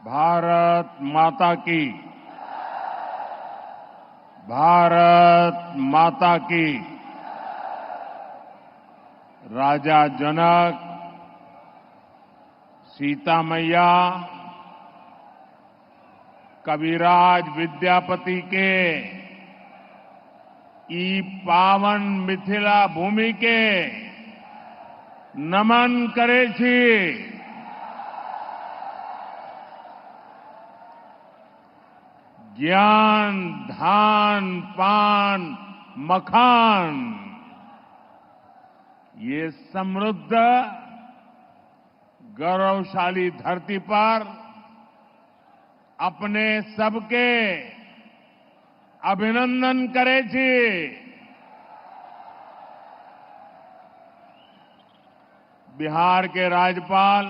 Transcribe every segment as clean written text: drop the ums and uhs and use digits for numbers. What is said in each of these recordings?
भारत माता की। भारत माता की। राजा जनक, सीता मैया, कविराज विद्यापति के ई पावन मिथिला भूमि के नमन करे छी। ज्ञान, धान, पान, मखान, ये समृद्ध गौरवशाली धरती पर अपने सबके अभिनंदन करे छी। बिहार के राज्यपाल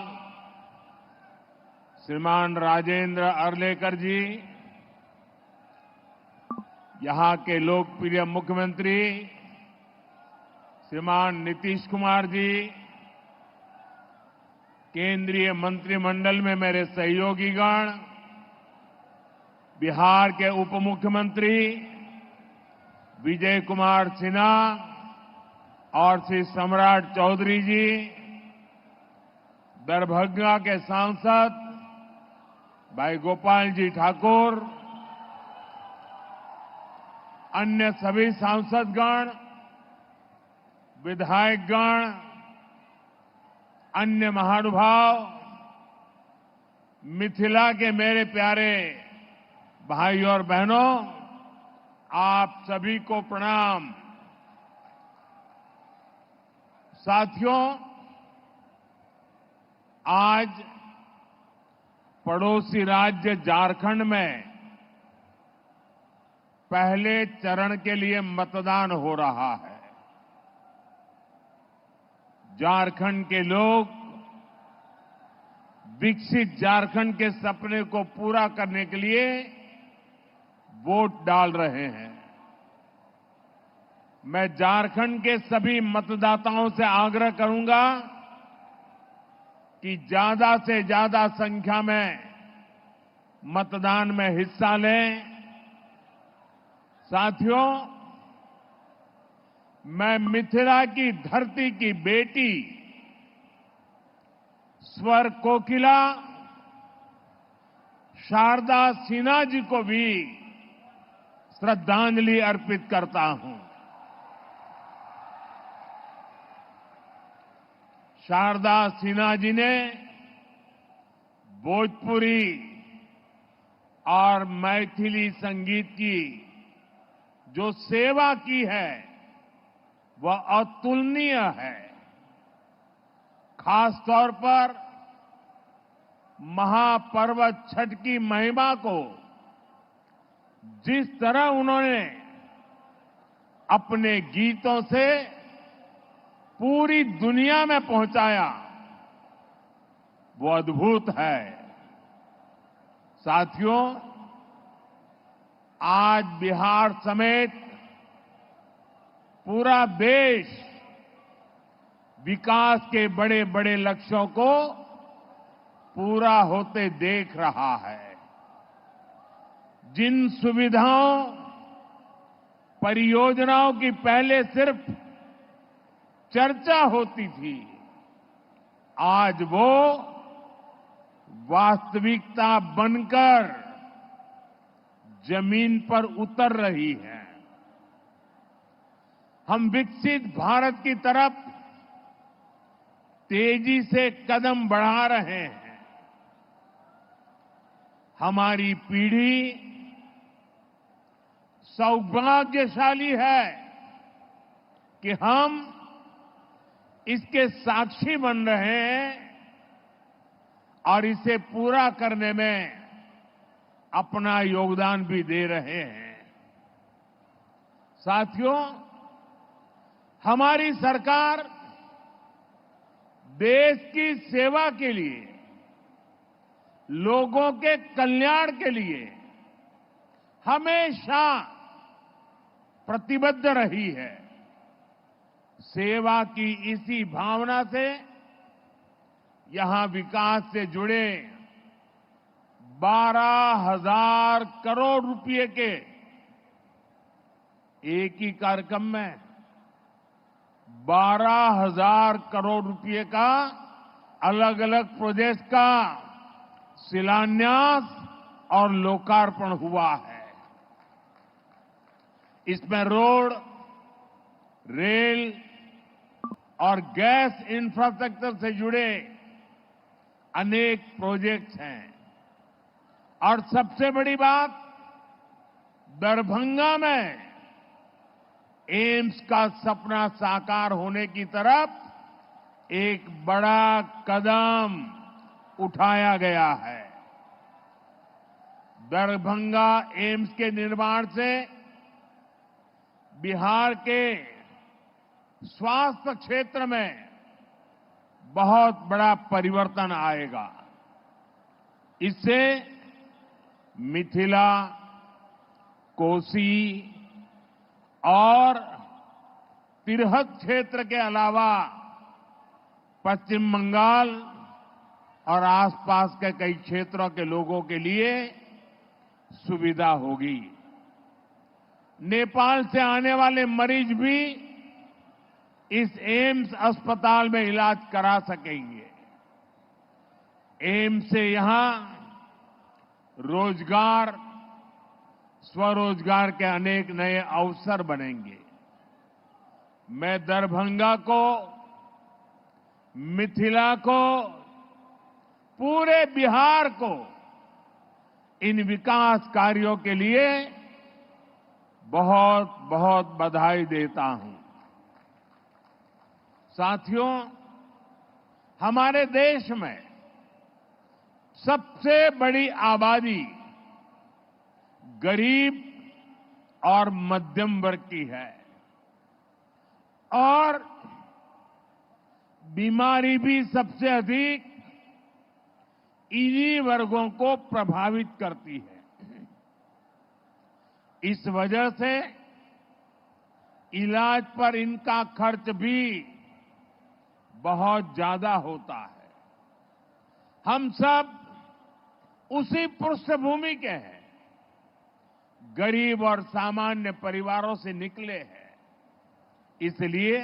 श्रीमान राजेंद्र अर्लेकर जी, यहां के लोकप्रिय मुख्यमंत्री श्रीमान नीतीश कुमार जी, केंद्रीय मंत्रिमंडल में मेरे सहयोगीगण, बिहार के उप मुख्यमंत्री विजय कुमार सिन्हा और श्री सम्राट चौधरी जी, दरभंगा के सांसद भाई गोपाल जी ठाकुर, अन्य सभी सांसदगण, विधायकगण, अन्य महानुभाव, मिथिला के मेरे प्यारे भाई और बहनों, आप सभी को प्रणाम। साथियों, आज पड़ोसी राज्य झारखंड में पहले चरण के लिए मतदान हो रहा है। झारखंड के लोग विकसित झारखंड के सपने को पूरा करने के लिए वोट डाल रहे हैं। मैं झारखंड के सभी मतदाताओं से आग्रह करूंगा कि ज्यादा से ज्यादा संख्या में मतदान में हिस्सा लें। साथियों, मैं मिथिला की धरती की बेटी स्वर कोकिला शारदा सिन्हा जी को भी श्रद्धांजलि अर्पित करता हूं। शारदा सिन्हा जी ने भोजपुरी और मैथिली संगीत की जो सेवा की है वह अतुलनीय है। खास तौर पर महापर्व छठ की महिमा को जिस तरह उन्होंने अपने गीतों से पूरी दुनिया में पहुंचाया, वो अद्भुत है। साथियों, आज बिहार समेत पूरा देश विकास के बड़े बड़े लक्ष्यों को पूरा होते देख रहा है। जिन सुविधाओं, परियोजनाओं की पहले सिर्फ चर्चा होती थी, आज वो वास्तविकता बनकर जमीन पर उतर रही है। हम विकसित भारत की तरफ तेजी से कदम बढ़ा रहे हैं। हमारी पीढ़ी सौभाग्यशाली है कि हम इसके साक्षी बन रहे हैं और इसे पूरा करने में अपना योगदान भी दे रहे हैं। साथियों, हमारी सरकार देश की सेवा के लिए, लोगों के कल्याण के लिए हमेशा प्रतिबद्ध रही है। सेवा की इसी भावना से यहां विकास से जुड़े 12,000 करोड़ रुपए के एक ही कार्यक्रम में 12,000 करोड़ रुपए का अलग अलग प्रोजेक्ट का शिलान्यास और लोकार्पण हुआ है। इसमें रोड, रेल और गैस इंफ्रास्ट्रक्चर से जुड़े अनेक प्रोजेक्ट्स हैं और सबसे बड़ी बात, दरभंगा में एम्स का सपना साकार होने की तरफ एक बड़ा कदम उठाया गया है। दरभंगा एम्स के निर्माण से बिहार के स्वास्थ्य क्षेत्र में बहुत बड़ा परिवर्तन आएगा। इससे मिथिला, कोसी और तिरहुत क्षेत्र के अलावा पश्चिम बंगाल और आसपास के कई क्षेत्रों के लोगों के लिए सुविधा होगी। नेपाल से आने वाले मरीज भी इस एम्स अस्पताल में इलाज करा सकेंगे। एम्स से यहां रोजगार, स्वरोजगार के अनेक नए अवसर बनेंगे। मैं दरभंगा को, मिथिला को, पूरे बिहार को इन विकास कार्यों के लिए बहुत बहुत बधाई देता हूं। साथियों, हमारे देश में सबसे बड़ी आबादी गरीब और मध्यम वर्ग की है और बीमारी भी सबसे अधिक इन्हीं वर्गों को प्रभावित करती है। इस वजह से इलाज पर इनका खर्च भी बहुत ज्यादा होता है। हम सब उसी पृष्ठभूमि के हैं, गरीब और सामान्य परिवारों से निकले हैं। इसलिए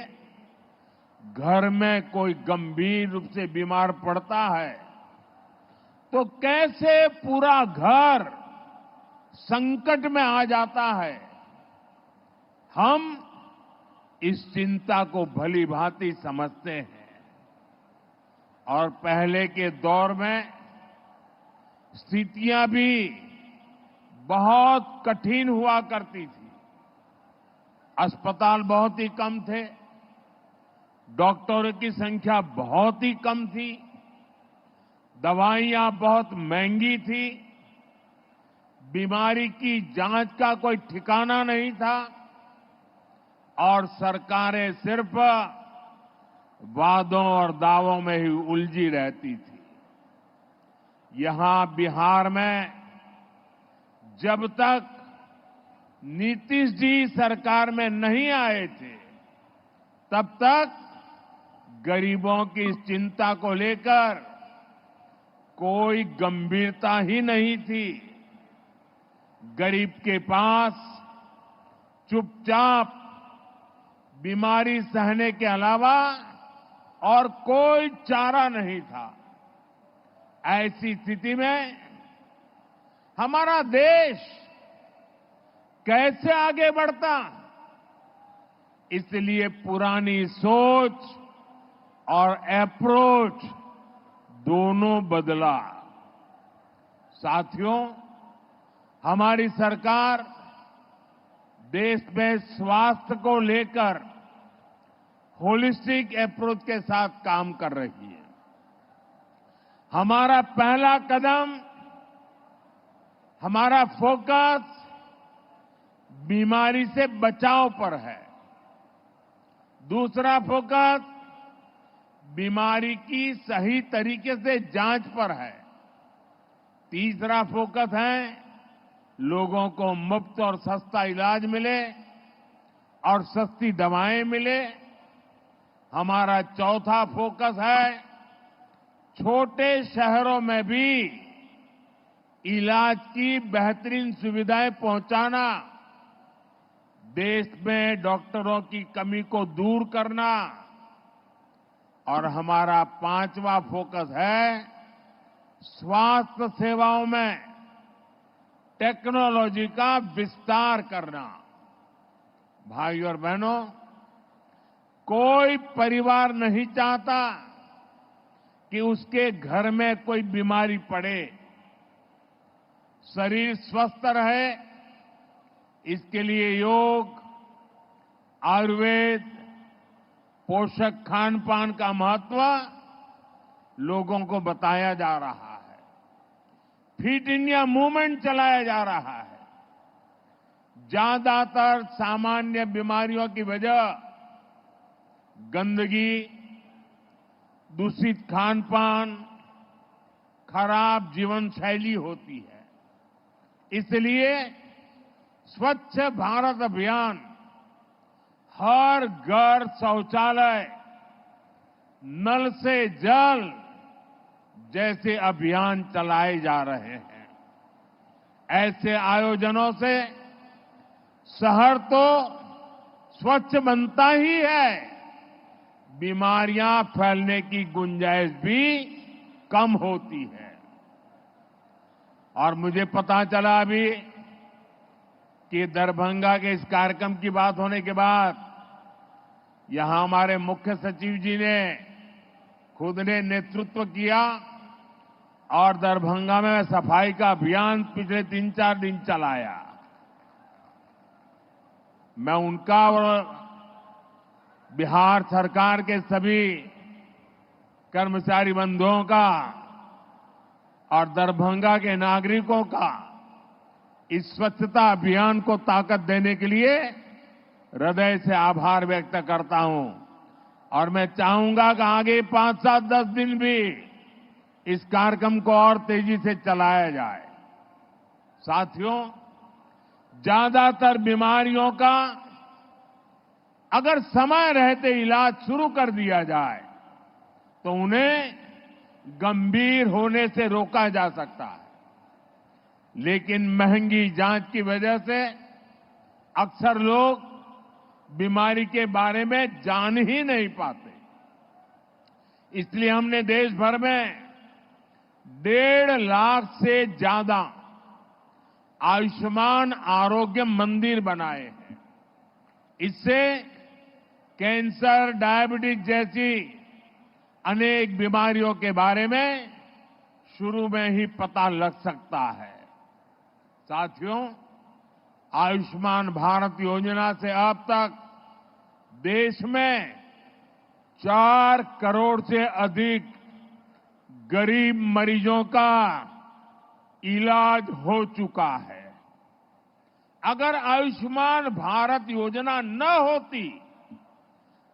घर में कोई गंभीर रूप से बीमार पड़ता है तो कैसे पूरा घर संकट में आ जाता है, हम इस चिंता को भली भांति समझते हैं। और पहले के दौर में स्थितियां भी बहुत कठिन हुआ करती थी। अस्पताल बहुत ही कम थे, डॉक्टरों की संख्या बहुत ही कम थी, दवाइयां बहुत महंगी थी, बीमारी की जांच का कोई ठिकाना नहीं था और सरकारें सिर्फ वादों और दावों में ही उलझी रहती थी। यहां बिहार में जब तक नीतीश जी सरकार में नहीं आए थे, तब तक गरीबों की इस चिंता को लेकर कोई गंभीरता ही नहीं थी। गरीब के पास चुपचाप बीमारी सहने के अलावा और कोई चारा नहीं था। ऐसी स्थिति में हमारा देश कैसे आगे बढ़ता? इसलिए पुरानी सोच और अप्रोच दोनों बदला। साथियों, हमारी सरकार देश में स्वास्थ्य को लेकर होलिस्टिक अप्रोच के साथ काम कर रही है। हमारा पहला कदम, हमारा फोकस बीमारी से बचाव पर है। दूसरा फोकस बीमारी की सही तरीके से जांच पर है। तीसरा फोकस है लोगों को मुफ्त और सस्ता इलाज मिले और सस्ती दवाएं मिले। हमारा चौथा फोकस है छोटे शहरों में भी इलाज की बेहतरीन सुविधाएं पहुंचाना, देश में डॉक्टरों की कमी को दूर करना और हमारा 5वां फोकस है स्वास्थ्य सेवाओं में टेक्नोलॉजी का विस्तार करना। भाइयों और बहनों, कोई परिवार नहीं चाहता कि उसके घर में कोई बीमारी पड़े। शरीर स्वस्थ रहे, इसके लिए योग, आयुर्वेद, पोषक खान पान का महत्व लोगों को बताया जा रहा है। फिट इंडिया मूवमेंट चलाया जा रहा है। ज्यादातर सामान्य बीमारियों की वजह गंदगी, दूषित खान पान, खराब जीवन शैली होती है। इसलिए स्वच्छ भारत अभियान, हर घर शौचालय, नल से जल जैसे अभियान चलाए जा रहे हैं। ऐसे आयोजनों से शहर तो स्वच्छ बनता ही है, बीमारियां फैलने की गुंजाइश भी कम होती है। और मुझे पता चला अभी कि दरभंगा के इस कार्यक्रम की बात होने के बाद यहां हमारे मुख्य सचिव जी ने खुद ने नेतृत्व किया और दरभंगा में सफाई का अभियान पिछले 3-4 दिन चलाया। मैं उनका और बिहार सरकार के सभी कर्मचारी बंधुओं का और दरभंगा के नागरिकों का इस स्वच्छता अभियान को ताकत देने के लिए हृदय से आभार व्यक्त करता हूं। और मैं चाहूंगा कि आगे 5, 7, 10 दिन भी इस कार्यक्रम को और तेजी से चलाया जाए। साथियों, ज्यादातर बीमारियों का अगर समय रहते इलाज शुरू कर दिया जाए तो उन्हें गंभीर होने से रोका जा सकता है। लेकिन महंगी जांच की वजह से अक्सर लोग बीमारी के बारे में जान ही नहीं पाते। इसलिए हमने देश भर में 1.5 लाख से ज्यादा आयुष्मान आरोग्य मंदिर बनाए हैं। इससे कैंसर, डायबिटीज जैसी अनेक बीमारियों के बारे में शुरू में ही पता लग सकता है। साथियों, आयुष्मान भारत योजना से अब तक देश में 4 करोड़ से अधिक गरीब मरीजों का इलाज हो चुका है। अगर आयुष्मान भारत योजना न होती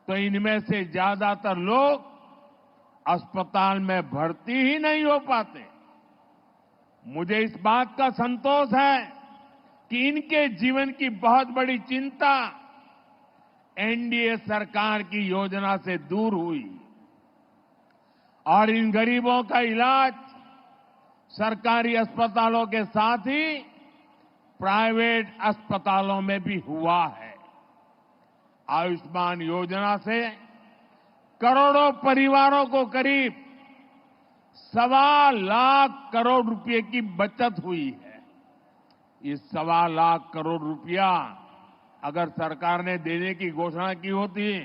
तो इनमें से ज्यादातर लोग अस्पताल में भर्ती ही नहीं हो पाते। मुझे इस बात का संतोष है कि इनके जीवन की बहुत बड़ी चिंता एनडीए सरकार की योजना से दूर हुई और इन गरीबों का इलाज सरकारी अस्पतालों के साथ ही प्राइवेट अस्पतालों में भी हुआ है। आयुष्मान योजना से करोड़ों परिवारों को करीब 1.25 लाख करोड़ रुपए की बचत हुई है। ये 1.25 लाख करोड़ रुपया अगर सरकार ने देने की घोषणा की होती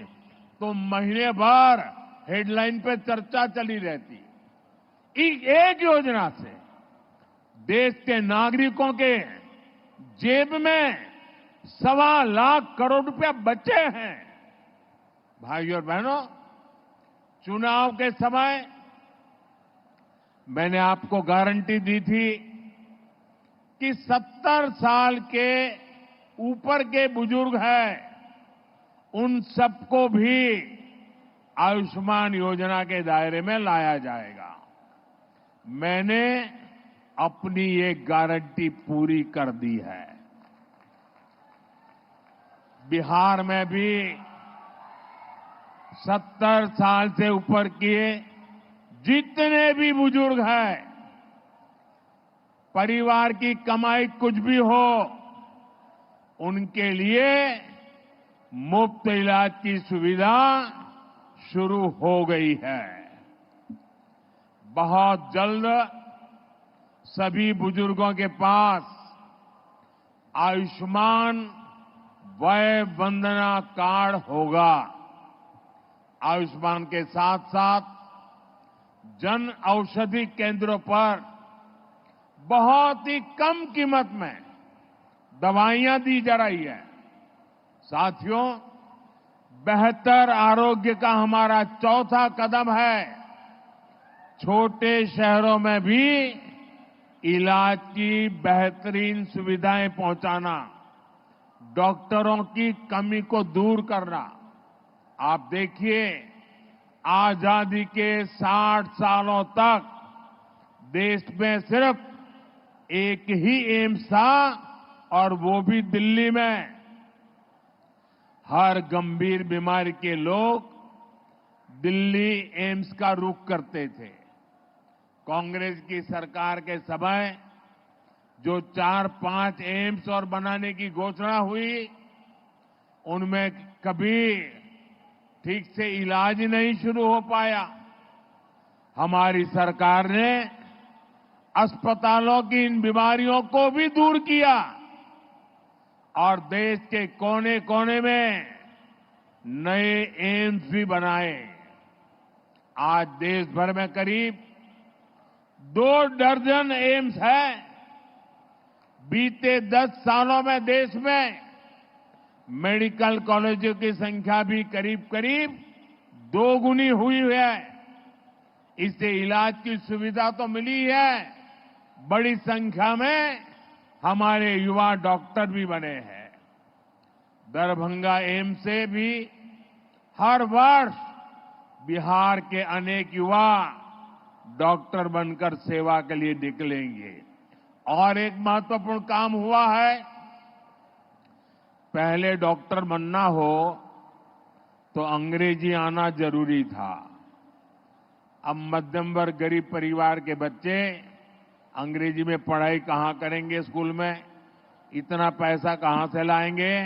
तो महीने भर हेडलाइन पे चर्चा चली रहती। एक योजना से देश के नागरिकों के जेब में 1.25 लाख करोड़ रुपया बचे हैं। भाइयों और बहनों, चुनाव के समय मैंने आपको गारंटी दी थी कि 70 साल के ऊपर के बुजुर्ग हैं, उन सबको भी आयुष्मान योजना के दायरे में लाया जाएगा। मैंने अपनी ये गारंटी पूरी कर दी है। बिहार में भी 70 साल से ऊपर के जितने भी बुजुर्ग हैं परिवार की कमाई कुछ भी हो, उनके लिए मुफ्त इलाज की सुविधा शुरू हो गई है। बहुत जल्द सभी बुजुर्गों के पास आयुष्मान वय वंदना कार्ड होगा। आयुष्मान के साथ साथ जन औषधि केंद्रों पर बहुत ही कम कीमत में दवाइयां दी जा रही है। साथियों, बेहतर आरोग्य का हमारा चौथा कदम है छोटे शहरों में भी इलाज की बेहतरीन सुविधाएं पहुंचाना, डॉक्टरों की कमी को दूर करना। आप देखिए, आजादी के 60 सालों तक देश में सिर्फ एक ही एम्स था और वो भी दिल्ली में। हर गंभीर बीमारी के लोग दिल्ली एम्स का रुख करते थे। कांग्रेस की सरकार के समय जो 4-5 एम्स और बनाने की घोषणा हुई, उनमें कभी ठीक से इलाज ही नहीं शुरू हो पाया। हमारी सरकार ने अस्पतालों की इन बीमारियों को भी दूर किया और देश के कोने कोने में नए एम्स भी बनाए। आज देश भर में करीब 2 दर्जन एम्स है। बीते 10 सालों में देश में मेडिकल कॉलेजों की संख्या भी करीब करीब 2 गुनी हुई है। इससे इलाज की सुविधा तो मिली है, बड़ी संख्या में हमारे युवा डॉक्टर भी बने हैं। दरभंगा एम्स से भी हर वर्ष बिहार के अनेक युवा डॉक्टर बनकर सेवा के लिए निकलेंगे। और एक महत्वपूर्ण काम हुआ है, पहले डॉक्टर बनना हो तो अंग्रेजी आना जरूरी था। अब मध्यम वर्ग गरीब परिवार के बच्चे अंग्रेजी में पढ़ाई कहां करेंगे, स्कूल में इतना पैसा कहां से लाएंगे।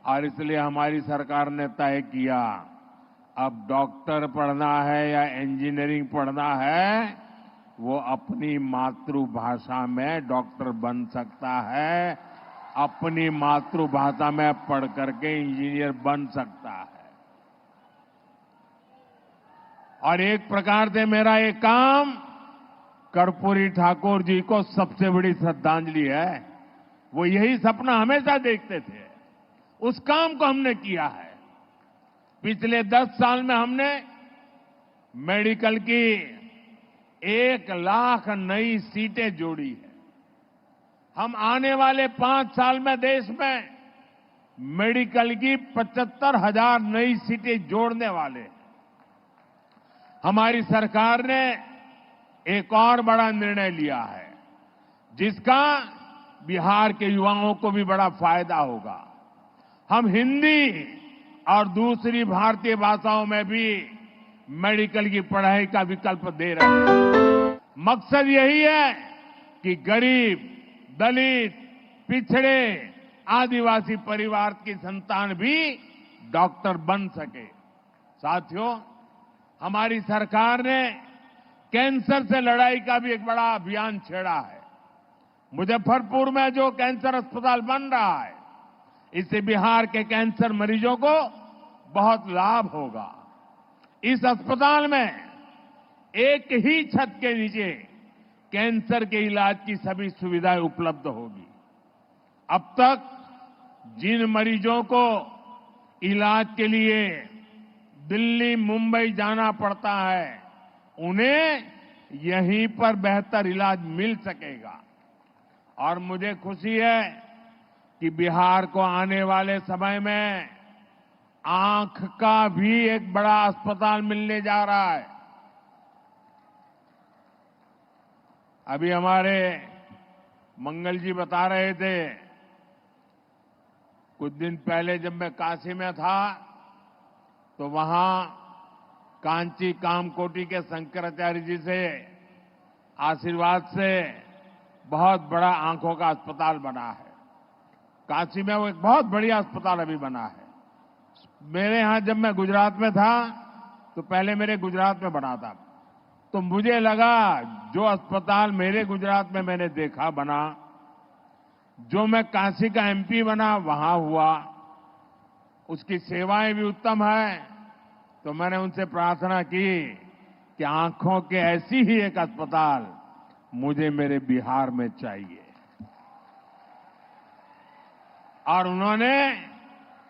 और इसलिए हमारी सरकार ने तय किया, अब डॉक्टर पढ़ना है या इंजीनियरिंग पढ़ना है, वो अपनी मातृभाषा में डॉक्टर बन सकता है, अपनी मातृभाषा में पढ़ करके इंजीनियर बन सकता है। और एक प्रकार से मेरा ये काम कर्पूरी ठाकुर जी को सबसे बड़ी श्रद्धांजलि है। वो यही सपना हमेशा देखते थे, उस काम को हमने किया है। पिछले 10 साल में हमने मेडिकल की 1 लाख नई सीटें जोड़ी है। हम आने वाले 5 साल में देश में मेडिकल की 75,000 नई सीटें जोड़ने वाले हैं। हमारी सरकार ने एक और बड़ा निर्णय लिया है, जिसका बिहार के युवाओं को भी बड़ा फायदा होगा। हम हिंदी और दूसरी भारतीय भाषाओं में भी मेडिकल की पढ़ाई का विकल्प दे रहे हैं। मकसद यही है कि गरीब, दलित, पिछड़े, आदिवासी परिवार की संतान भी डॉक्टर बन सके। साथियों, हमारी सरकार ने कैंसर से लड़ाई का भी एक बड़ा अभियान छेड़ा है। मुजफ्फरपुर में जो कैंसर अस्पताल बन रहा है, इससे बिहार के कैंसर मरीजों को बहुत लाभ होगा। इस अस्पताल में एक ही छत के नीचे कैंसर के इलाज की सभी सुविधाएं उपलब्ध होगी। अब तक जिन मरीजों को इलाज के लिए दिल्ली, मुंबई जाना पड़ता है, उन्हें यहीं पर बेहतर इलाज मिल सकेगा। और मुझे खुशी है कि बिहार को आने वाले समय में आंख का भी एक बड़ा अस्पताल मिलने जा रहा है। अभी हमारे मंगल जी बता रहे थे, कुछ दिन पहले जब मैं काशी में था तो वहां कांची कामकोटी के शंकराचार्य जी से आशीर्वाद से बहुत बड़ा आंखों का अस्पताल बना है। काशी में वो एक बहुत बढ़िया अस्पताल अभी बना है। मेरे यहां जब मैं गुजरात में था तो पहले मेरे गुजरात में बना था, तो मुझे लगा जो अस्पताल मेरे गुजरात में मैंने देखा बना, जो मैं काशी का एमपी बना वहां हुआ, उसकी सेवाएं भी उत्तम है। तो मैंने उनसे प्रार्थना की कि आंखों के ऐसी ही एक अस्पताल मुझे मेरे बिहार में चाहिए, और उन्होंने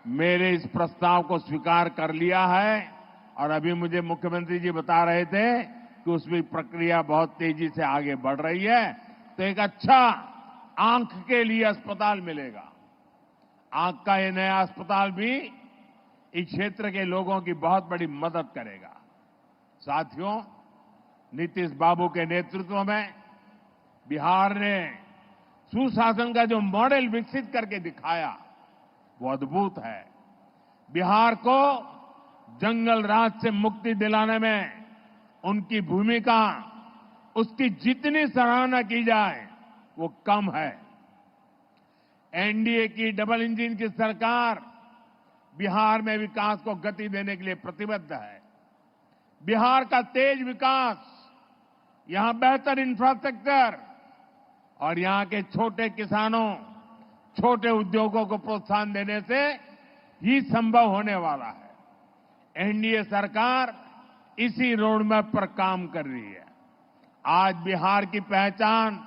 मेरे इस प्रस्ताव को स्वीकार कर लिया है। और अभी मुझे मुख्यमंत्री जी बता रहे थे कि उसमें प्रक्रिया बहुत तेजी से आगे बढ़ रही है, तो एक अच्छा आंख के लिए अस्पताल मिलेगा। आंख का ये नया अस्पताल भी इस क्षेत्र के लोगों की बहुत बड़ी मदद करेगा। साथियों, नीतीश बाबू के नेतृत्व में बिहार ने सुशासन का जो मॉडल विकसित करके दिखाया वो अद्भुत है। बिहार को जंगल राज से मुक्ति दिलाने में उनकी भूमिका, उसकी जितनी सराहना की जाए वो कम है। एनडीए की डबल इंजन की सरकार बिहार में विकास को गति देने के लिए प्रतिबद्ध है। बिहार का तेज विकास, यहां बेहतर इंफ्रास्ट्रक्चर और यहां के छोटे किसानों, छोटे उद्योगों को प्रोत्साहन देने से ही संभव होने वाला है। एनडीए सरकार इसी रोडमैप पर काम कर रही है। आज बिहार की पहचान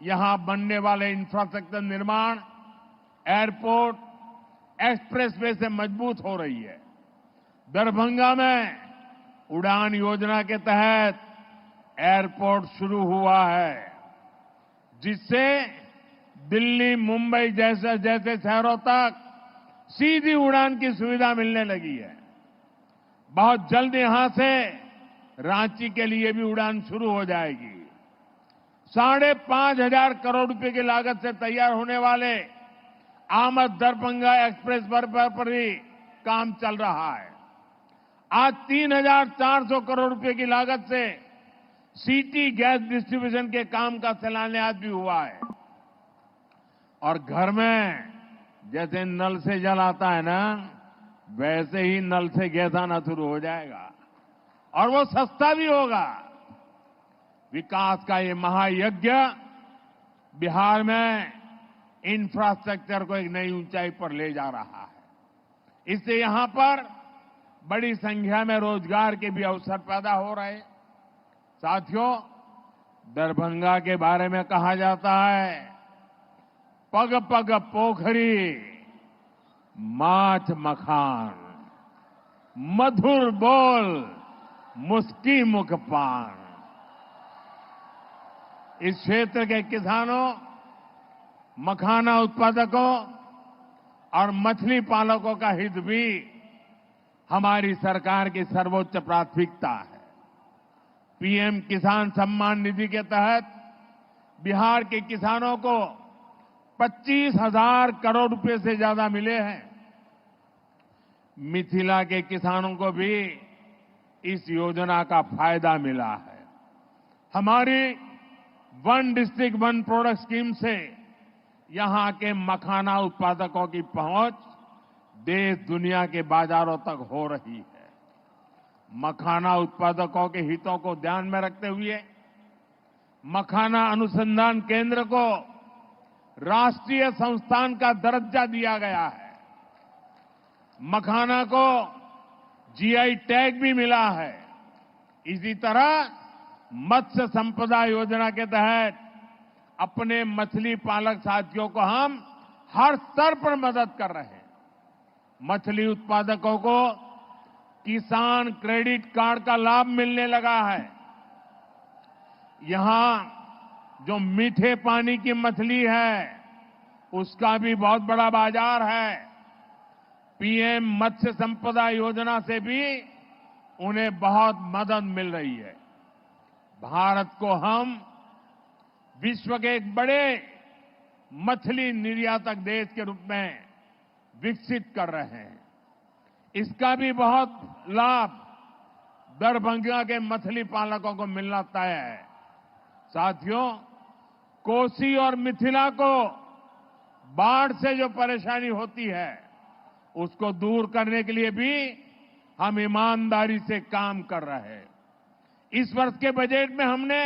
यहां बनने वाले इंफ्रास्ट्रक्चर निर्माण, एयरपोर्ट, एक्सप्रेसवे से मजबूत हो रही है। दरभंगा में उड़ान योजना के तहत एयरपोर्ट शुरू हुआ है, जिससे दिल्ली, मुंबई जैसे शहरों तक सीधी उड़ान की सुविधा मिलने लगी है। बहुत जल्द यहां से रांची के लिए भी उड़ान शुरू हो जाएगी। 5,500 करोड़ रुपए की लागत से तैयार होने वाले आमद दरभंगा एक्सप्रेस पर भी काम चल रहा है। आज 3,400 करोड़ रुपए की लागत से सिटी गैस डिस्ट्रीब्यूशन के काम का शिलान्यास भी हुआ है। और घर में जैसे नल से जल आता है ना, वैसे ही नल से गैस आना शुरू हो जाएगा, और वो सस्ता भी होगा। विकास का ये महायज्ञ बिहार में इंफ्रास्ट्रक्चर को एक नई ऊंचाई पर ले जा रहा है। इससे यहां पर बड़ी संख्या में रोजगार के भी अवसर पैदा हो रहे हैं। साथियों, दरभंगा के बारे में कहा जाता है, पग पग पोखरी माछ मखान, मधुर बोल मुस्की मुख पान। इस क्षेत्र के किसानों, मखाना उत्पादकों और मछली पालकों का हित भी हमारी सरकार की सर्वोच्च प्राथमिकता है। पीएम किसान सम्मान निधि के तहत बिहार के किसानों को 25,000 करोड़ रुपए से ज्यादा मिले हैं। मिथिला के किसानों को भी इस योजना का फायदा मिला है। हमारी one district one product scheme से यहां के मखाना उत्पादकों की पहुंच देश दुनिया के बाजारों तक हो रही है। मखाना उत्पादकों के हितों को ध्यान में रखते हुए मखाना अनुसंधान केंद्र को राष्ट्रीय संस्थान का दर्जा दिया गया है। मखाना को जीआई टैग भी मिला है। इसी तरह मत्स्य संपदा योजना के तहत अपने मछली पालक साथियों को हम हर स्तर पर मदद कर रहे हैं। मछली उत्पादकों को किसान क्रेडिट कार्ड का लाभ मिलने लगा है। यहां जो मीठे पानी की मछली है, उसका भी बहुत बड़ा बाजार है। पीएम मत्स्य संपदा योजना से भी उन्हें बहुत मदद मिल रही है। भारत को हम विश्व के एक बड़े मछली निर्यातक देश के रूप में विकसित कर रहे हैं। इसका भी बहुत लाभ दरभंगा के मछली पालकों को मिलना तय है। साथियों, कोसी और मिथिला को बाढ़ से जो परेशानी होती है उसको दूर करने के लिए भी हम ईमानदारी से काम कर रहे हैं। इस वर्ष के बजट में हमने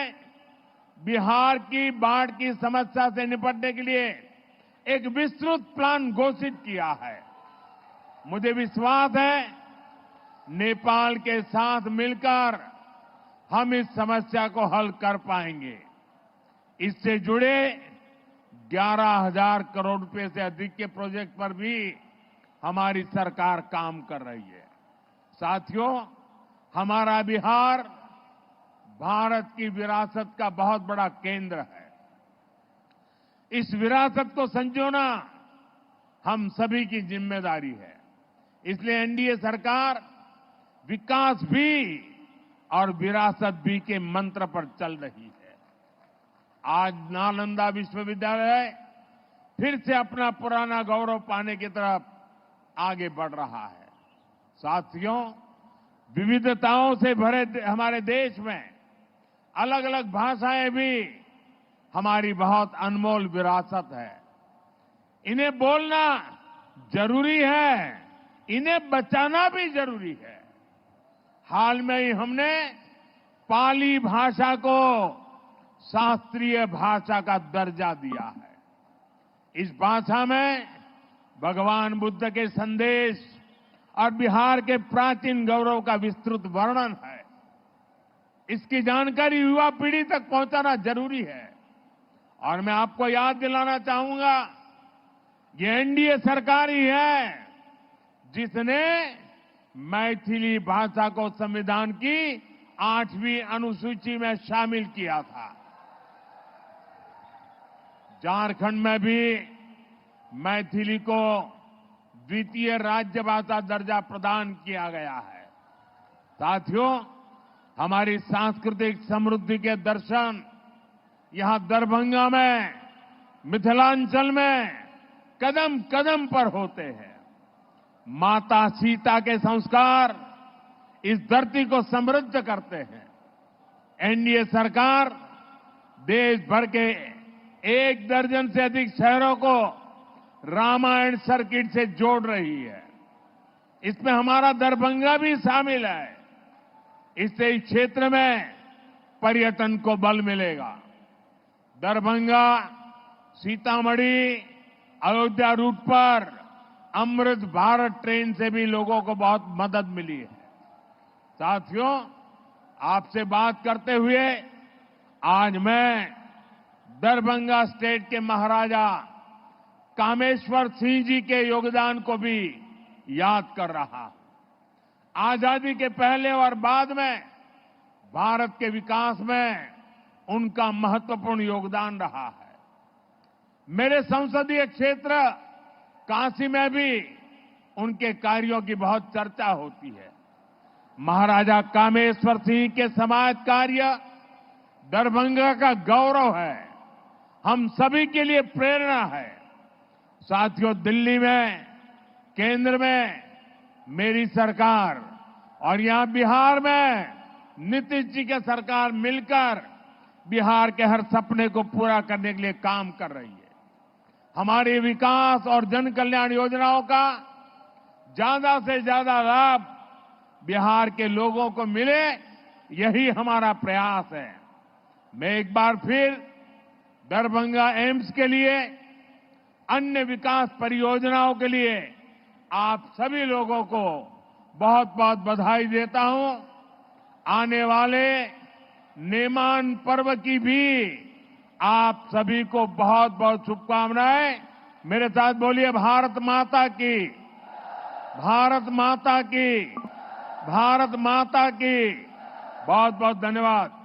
बिहार की बाढ़ की समस्या से निपटने के लिए एक विस्तृत प्लान घोषित किया है। मुझे विश्वास है नेपाल के साथ मिलकर हम इस समस्या को हल कर पाएंगे। इससे जुड़े 11,000 करोड़ रुपए से अधिक के प्रोजेक्ट पर भी हमारी सरकार काम कर रही है। साथियों, हमारा बिहार भारत की विरासत का बहुत बड़ा केंद्र है। इस विरासत को संजोना हम सभी की जिम्मेदारी है। इसलिए एनडीए सरकार विकास भी और विरासत भी के मंत्र पर चल रही है। आज नालंदा विश्वविद्यालय फिर से अपना पुराना गौरव पाने की तरफ आगे बढ़ रहा है। साथियों, विविधताओं से भरे हमारे देश में अलग अलग भाषाएं भी हमारी बहुत अनमोल विरासत है। इन्हें बोलना जरूरी है, इन्हें बचाना भी जरूरी है। हाल में ही हमने पाली भाषा को शास्त्रीय भाषा का दर्जा दिया है। इस भाषा में भगवान बुद्ध के संदेश और बिहार के प्राचीन गौरव का विस्तृत वर्णन है। इसकी जानकारी युवा पीढ़ी तक पहुंचाना जरूरी है। और मैं आपको याद दिलाना चाहूंगा, ये एनडीए सरकार ही है जिसने मैथिली भाषा को संविधान की 8वीं अनुसूची में शामिल किया था। झारखंड में भी मैथिली को द्वितीय राज्य भाषा दर्जा प्रदान किया गया है। साथियों, हमारी सांस्कृतिक समृद्धि के दर्शन यहां दरभंगा में, मिथिलांचल में कदम कदम पर होते हैं। माता सीता के संस्कार इस धरती को समृद्ध करते हैं। एनडीए सरकार देश भर के 1 दर्जन से अधिक शहरों को रामायण सर्किट से जोड़ रही है। इसमें हमारा दरभंगा भी शामिल है। इससे इस क्षेत्र में पर्यटन को बल मिलेगा। दरभंगा सीतामढ़ी अयोध्या रूट पर अमृत भारत ट्रेन से भी लोगों को बहुत मदद मिली है। साथियों, आपसे बात करते हुए आज मैं दरभंगा स्टेट के महाराजा कामेश्वर सिंह जी के योगदान को भी याद कर रहा हूं। आजादी के पहले और बाद में भारत के विकास में उनका महत्वपूर्ण योगदान रहा है। मेरे संसदीय क्षेत्र काशी में भी उनके कार्यों की बहुत चर्चा होती है। महाराजा कामेश्वर सिंह के समाज कार्य दरभंगा का गौरव है, हम सभी के लिए प्रेरणा है। साथियों, दिल्ली में, केंद्र में मेरी सरकार और यहां बिहार में नीतीश जी की सरकार मिलकर बिहार के हर सपने को पूरा करने के लिए काम कर रही है। हमारे विकास और जन कल्याण योजनाओं का ज्यादा से ज्यादा लाभ बिहार के लोगों को मिले, यही हमारा प्रयास है। मैं एक बार फिर दरभंगा एम्स के लिए, अन्य विकास परियोजनाओं के लिए आप सभी लोगों को बहुत बहुत बधाई देता हूं। आने वाले नेमान पर्व की भी आप सभी को बहुत बहुत शुभकामनाएं। मेरे साथ बोलिए, भारत माता की, भारत माता की, भारत माता की। बहुत बहुत धन्यवाद।